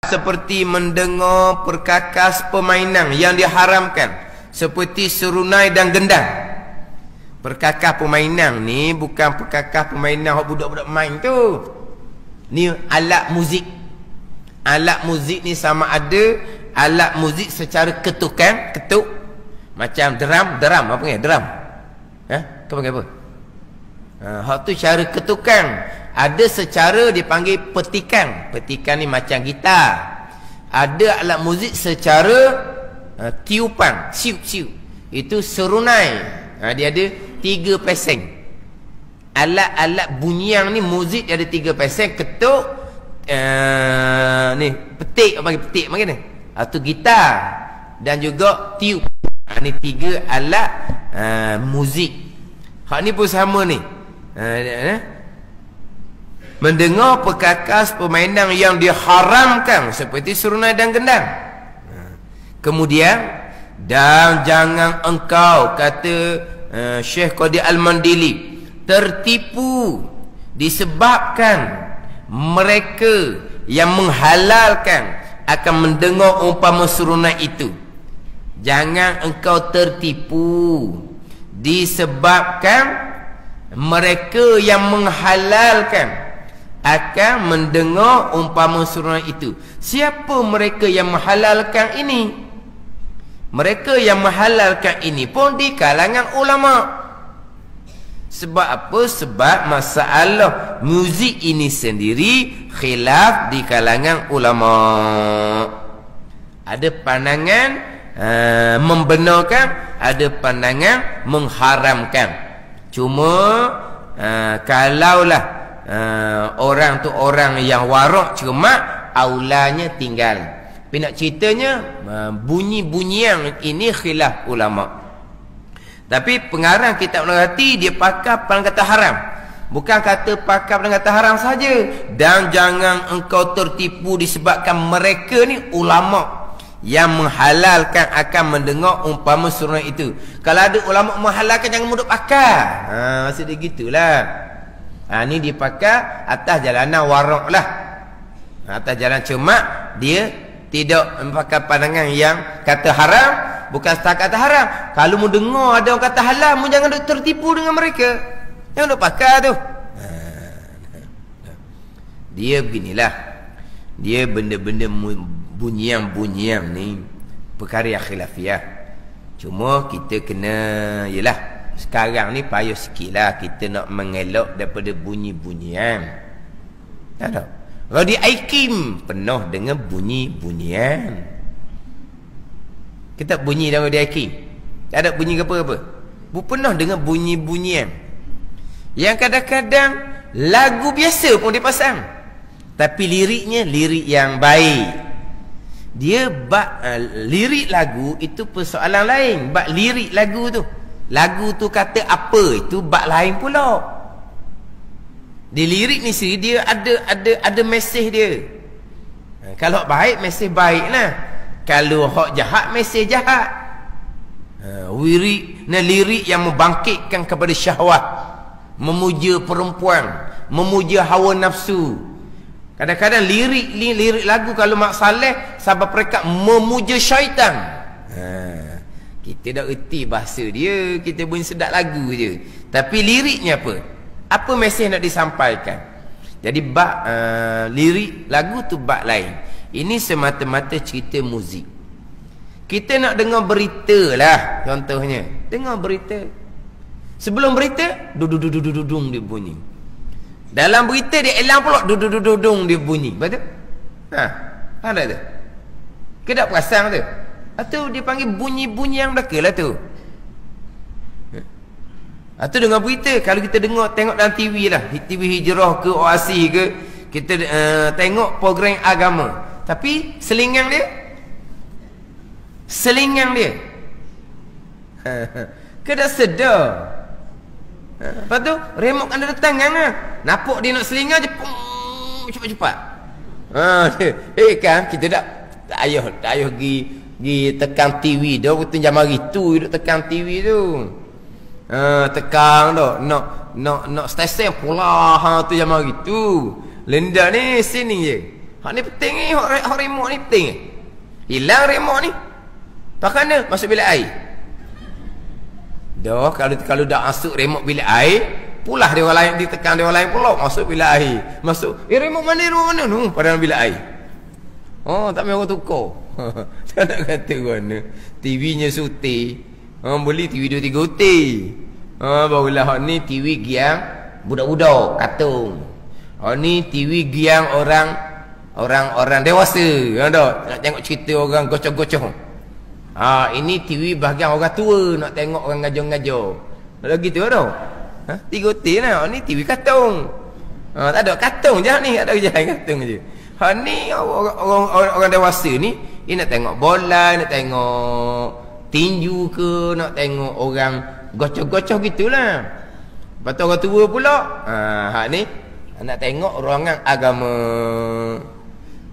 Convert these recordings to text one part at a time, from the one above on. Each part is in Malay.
seperti mendengar perkakas permainan yang diharamkan seperti serunai dan gendang. Perkakas permainan ni bukan perkakas permainan hok budak-budak main tu. Ni alat muzik. Alat muzik ni sama ada alat muzik secara ketukan, ketuk macam drum apa panggil drum? Kau panggil apa? Hak tu cara ketukan. Ada secara dipanggil petikan. Petikan ni macam gitar. Ada alat muzik secara tiupan, siup-siup. Itu serunai. Dia ada 3 peseng. Alat-alat bunyian ni muzik dia ada 3 peseng. Ketuk ni petik, panggil petik macam ni. Itu gitar dan juga tiup. Ni 3 alat muzik. Hak ni pun sama ni. Mendengar perkakas permainan yang diharamkan seperti serunai dan gendang. Kemudian, dan jangan engkau, kata Syekh Qadir Al-Mandili, tertipu disebabkan mereka yang menghalalkan akan mendengar umpama serunai itu. Jangan engkau tertipu disebabkan mereka yang menghalalkan akan mendengar umpama serunai itu. Siapa mereka yang menghalalkan ini? Mereka yang menghalalkan ini pun di kalangan ulama. Sebab apa? Sebab masalah muzik ini sendiri khilaf di kalangan ulama. Ada pandangan membenarkan, ada pandangan mengharamkan. Cuma kalaulah orang tu orang yang warak cermat, aulanya tinggal. Tapi nak ceritanya bunyi-bunyian ini khilaf ulama. Tapi pengarang kitab Al-Hati dia pakai pada kata haram. Bukan kata pakai pada kata haram saja. Dan jangan engkau tertipu disebabkan mereka ni ulama yang menghalalkan akan mendengar umpama serunai itu. Kalau ada ulama menghalalkan, jangan mudah pakai. Maksud dia gitulah. Ni dipakai atas jalanan warak lah. Atas jalan cermat, dia tidak memakai pandangan yang kata haram. Bukan setakat kata haram. Kalau mu dengar ada orang kata halal, mu jangan tertipu dengan mereka. Jangan duk pakai tu. Dia beginilah. Dia benda-benda bunyian-bunyian ni perkara yang khilafiyah. Cuma kita kena, yelah, sekarang ni payah sikit lah kita nak mengelak daripada bunyi-bunyian. Tak tahu. Radio Aikim penuh dengan bunyi-bunyian. Kita bunyi dalam Radio Aikim. Tak ada bunyi apa-apa. Penuh dengan bunyi-bunyian. Yang kadang-kadang lagu biasa pun dipasang. Tapi liriknya lirik yang baik. Dia bak lirik lagu itu persoalan lain. Bak lirik lagu tu. Lagu tu kata apa itu bak lain pula. Di lirik ni sendiri dia ada mesej dia. Kalau baik mesej baiklah. Kalau hak jahat mesej jahat. Lirik yang membangkitkan kepada syahwat, memuja perempuan, memuja hawa nafsu. Kadang-kadang lirik lagu kalau Mak Saleh sebab mereka memuja syaitan. Kita dah erti bahasa dia, kita bunyi sedap lagu je. Tapi liriknya apa? Apa mesej nak disampaikan? Jadi bak lirik lagu tu bak lain. Ini semata-mata cerita muzik. Kita nak dengar berita lah, contohnya. Dengar berita. Sebelum berita, dudung dia bunyi. Dalam berita dia elang pula, dudung dia bunyi. Betul? Ada tu? Kita tak perasan tu? Atau dia panggil bunyi-bunyi yang belakang lah tu. Atau dengar berita, kalau kita dengar, tengok dalam TV lah, TV Hijrah ke Oasis ke, kita tengok program agama. Tapi selingan dia kita sedar. Lepas tu remote kan ada tangan lah. Nampak dia nak selingan je, cepat-cepat. Kan kita tak payah pergi tekan TV dah. Kita jam hari tu duduk tekan TV tu. Tekan dah nak stesen pula tu jam hari tu. Lendak ni sini je. Hak ni penting ni, hak remote ni penting ni. Hilang remote ni. Pakai mana? Masuk bilik air. Dah kalau dah masuk remote bilik air, pulah dia orang lain, ditekan dia orang lain pula masuk bilik air. Masuk, remote mana? Pada bilik air. Oh, tak mahu tukar. Tak nak kata mana. TV-nya suti. Beli TV 2-3 uti. Barulah hak ni TV giang budak-budak katung. Hak ni TV giang orang dewasa. Nak tengok cerita orang gocoh-gocoh. Ini TV bahagian orang tua, nak tengok orang ngajar-ngajar. Ada gitu tau. 3 uti lah. Hak ni TV katung. Tak ada katung je ni, ada kerja katung je. Hak ni orang dewasa ni, dia nak tengok bola, nak tengok tinju ke, nak tengok orang gocoh-gocoh gitulah. Lepas tu orang tua pula, hak ni nak tengok ruangan agama.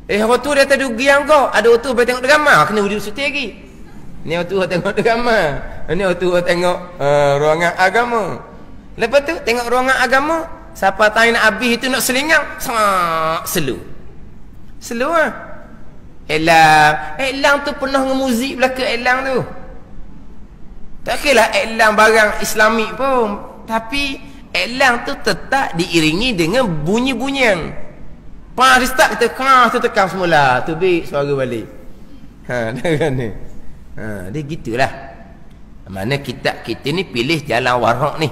Orang tua dia tak ada giang kau. Ada orang tua boleh tengok drama, kena duduk suti lagi. Ni orang tua tengok drama, ni orang tua tengok ruangan agama. Lepas tu tengok ruangan agama, siapa tahu nak habis itu nak selingang, slow lah. Elang tu penuh dengan muzik belaka elang tu. Tak kira elang barang Islamik pun, tapi elang tu tetap diiringi dengan bunyi-bunyian. Pas dia start kita tekan semula, tu baik suara balik. Dah kan ni. Dia gitulah. Mana kita ni pilih jalan warak ni.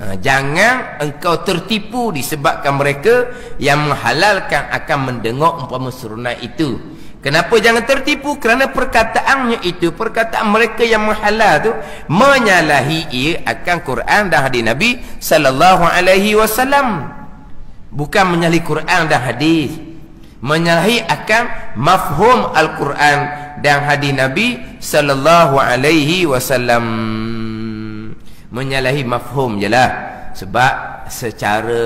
Jangan engkau tertipu disebabkan mereka yang menghalalkan akan mendengar umpama serunai itu. Kenapa jangan tertipu? Kerana perkataannya itu, perkataan mereka yang menghalal tu menyalahi ia akan Quran dan hadis Nabi sallallahu alaihi wasallam. Bukan menyalahi Quran dan hadis, menyalahi akan mafhum Al-Quran dan hadis Nabi sallallahu alaihi wasallam. Menyalahi mafhum je lah. Sebab secara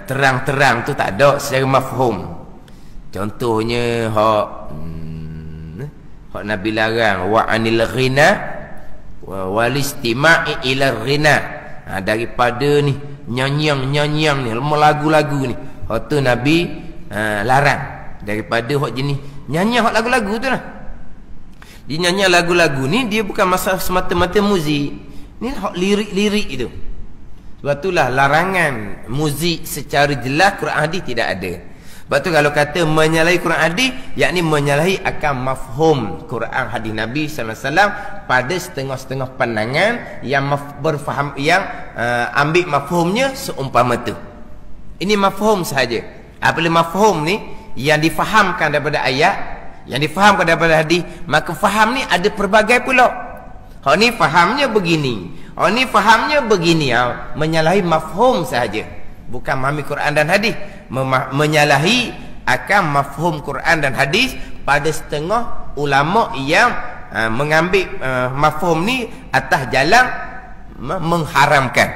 terang-terang tu tak ada secara mafhum. Contohnya hak Nabi larang wa anil ghina wal istima'i ila ghina. Daripada ni nyanyian ni, lagu-lagu ni, hak tu Nabi larang. Daripada hak jenis nyanyian hak lagu-lagu tu lah. Dia nyanyi lagu-lagu ni, dia bukan masalah semata-mata muzik. Ni hak lirik-lirik itu. Sebab itulah larangan muzik secara jelas Quran hadis tidak ada. Sebab tu kalau kata menyalahi Quran hadis, yakni menyalahi akan mafhum Quran hadis Nabi sallallahu alaihi wasallam pada setengah-setengah pandangan yang berfaham, yang ambil mafhumnya seumpama tu. Ini mafhum sahaja. Apabila mafhum ni yang difahamkan daripada ayat, yang difahamkan daripada hadis, maka faham ni ada pelbagai pula. Hak ni fahamnya begini, hak ni fahamnya begini. Menyalahi mafhum sahaja, bukan memahami Quran dan hadis. Menyalahi akan mafhum Quran dan hadis pada setengah ulama yang mengambil mafhum ni atas jalan mengharamkan.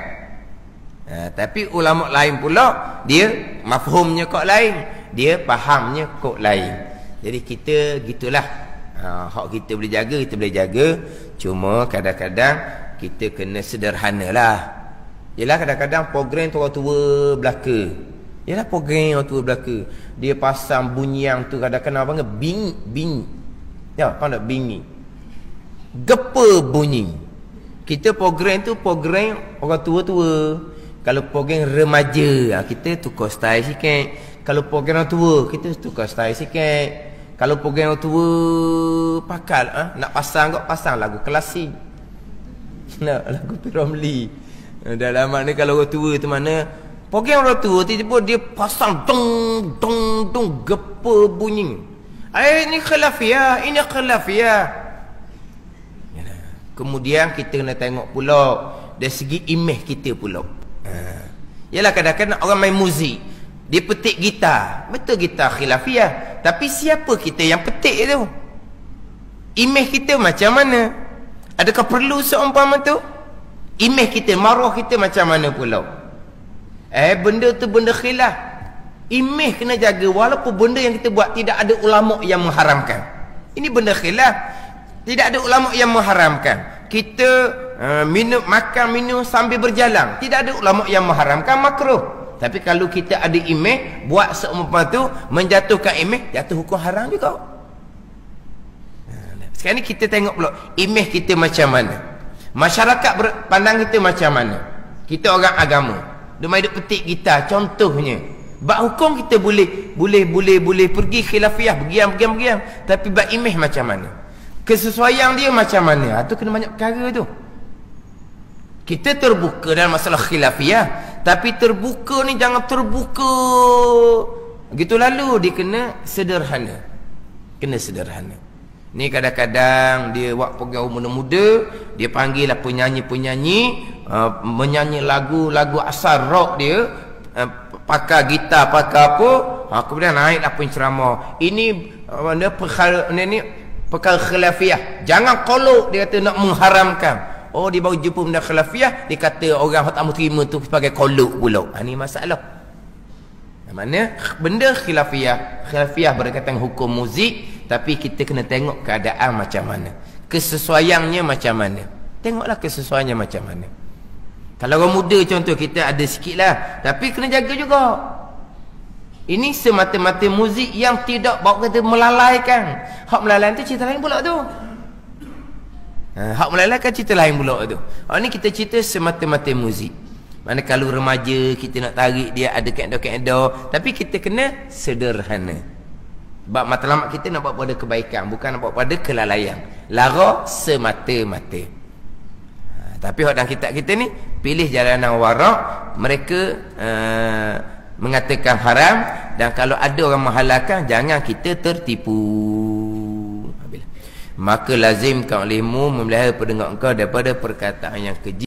Tapi ulama lain pula, dia mafhumnya kok lain, dia fahamnya kok lain. Jadi kita gitulah. Hak kita boleh jaga, kita boleh jaga. Cuma kadang-kadang kita kena sederhanalah. Yalah, kadang-kadang program tu orang tua belaka. Yalah, program orang tua belaka, dia pasang bunyian tu kadang-kadang apa, bingi. Ya, kau nak bingi, gepa bunyi. Kita program tu program orang tua-tua. Kalau program remaja, kita tukar style sikit. Kalau program orang tua, kita tukar style sikit. Kalau program orang tua pakal, nak pasang lagu klasik, nak lagu P.Ramlee. Dalam makna kalau orang tua tu mana, program orang tua tiba-tiba dia pasang dong gepa bunyi. Ini khilafiyah, ini khilafiyah. Kemudian kita kena tengok pula dari segi imej kita pula. Yalah, kadang-kadang orang main muzik, dia petik gitar, betul gitar khilafiyah, tapi siapa kita yang petik tu? Imej kita macam mana? Adakah perlu seumpama tu? Imej kita, maruah kita macam mana pula? Benda tu benda khilaf. Imej kena jaga, walaupun benda yang kita buat tidak ada ulama yang mengharamkan. Ini benda khilaf, tidak ada ulama yang mengharamkan. Kita makan minum sambil berjalan, tidak ada ulama yang mengharamkan, makruh. Tapi kalau kita ada imej, buat seumpama tu menjatuhkan imej, jatuh hukum haram juga. Sekarang ni kita tengok pula imej kita macam mana, masyarakat pandang kita macam mana. Kita orang agama, dia main duk petik gitar contohnya. Bab hukum kita boleh pergi khilafiyah, bergiam. Tapi bab imej macam mana, kesesuaian dia macam mana, tu kena banyak perkara tu. Kita terbuka dalam masalah khilafiyah, tapi terbuka ni jangan terbuka gitu lalu. Dia kena sederhana. Ni kadang-kadang dia buat program muda-muda, dia panggil lah penyanyi-penyanyi menyanyi lagu asal rock dia, pakai gitar, pakai apa, kemudian naiklah penceramah. Ini perkara khilafiyah. Jangan kolok dia kata nak mengharamkan. Oh, dia baru jumpa benda khilafiyah, dia kata orang tak mau terima tu sebagai kolok pula. Ini masalah. Mana benda khilafiyah berkaitan hukum muzik, tapi kita kena tengok keadaan macam mana, kesesuaiannya macam mana. Tengoklah kesesuaiannya macam mana. Kalau orang muda contoh kita ada sikit lah, tapi kena jaga juga. Ini semata-mata muzik yang tidak bawa kata melalaikan. Hak melalaikan tu cerita lain pula tu. Hak melalaikan cerita lain pula tu. Ni kita cerita semata-mata muzik. Mana kalau remaja kita nak tarik dia ada kaedah-kaedah, tapi kita kena sederhana. Sebab matlamat kita nak buat pada kebaikan, bukan nak buat pada kelalaian. Lara semata-mata. Tapi dalam kitab kita ni pilih jalanan warak. Mereka mengatakan haram, dan kalau ada orang menghalalkan, jangan kita tertipu. Maka lazimkan olehmu memelihara pendengar engkau daripada perkataan yang keji.